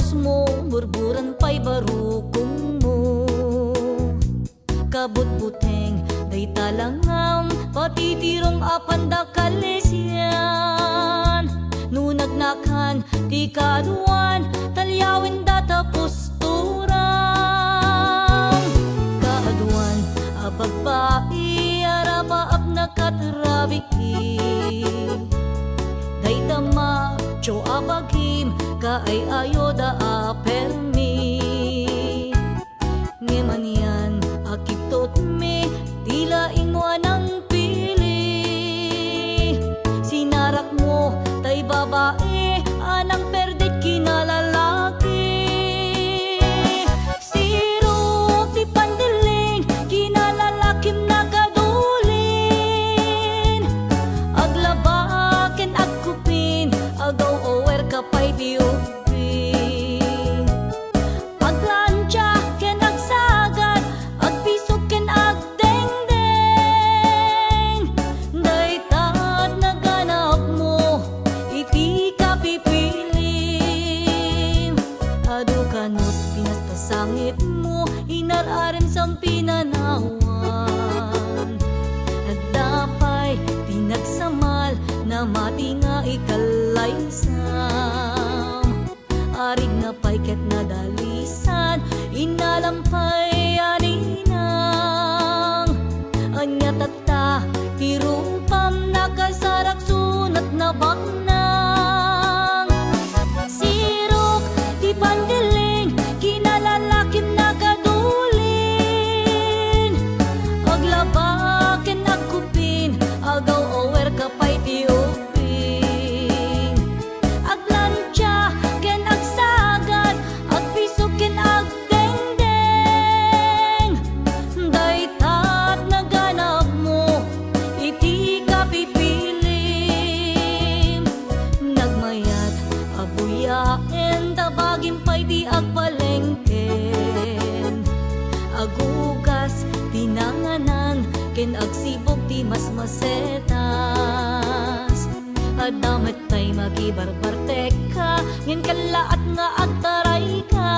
Tapos mo, burburan pa'y barukong mo. Kabut-buteng, day talangam, patitirong apanda kalisyan. Nunagnakan, di kaduan, talyawin da tapos turang. Kaaduan, abagbai, arapaap na katrabiki. Day tama, cho abagim, kaay ayoda a permi. Ngemanyan, akiptot me, tila ingwan ang pili. Sinarak mo, tay babae, anang perdet kinalalaki. Sirok ti pandiling, kinalalakim na kadulin. Aglabaken agkupin, agaw ower kapay ti upin. Aglansya ken agsagat, agpisok ken agdengdeng. Daytad naganap mo, iti ka pipilim. Adu kanot pinastasangit mo, inararen sang pinanawan. At dapay pinagsamal na mati nga ikalaysam. Arig na pay ket nadalisan, inalampay aninang. Anya tatta, tirupam nakasarak sunat na baknang. Sirok, di pandiling, kinalalakim na kadulin. Aglabaken agkupin, agaw ower kapay ti upin. Aglansya ken agsagat, agpisok ken agdengdeng. Daytat naganap mo, iti ka pipilim. Nagmayat, abuyaen, tabagin pa'y di agpalengken. Agugas, tinanganan, ken agsibog ti masmasetas. Adamet tay magibarbartek ka, ngin kalaat nga agtaray ka.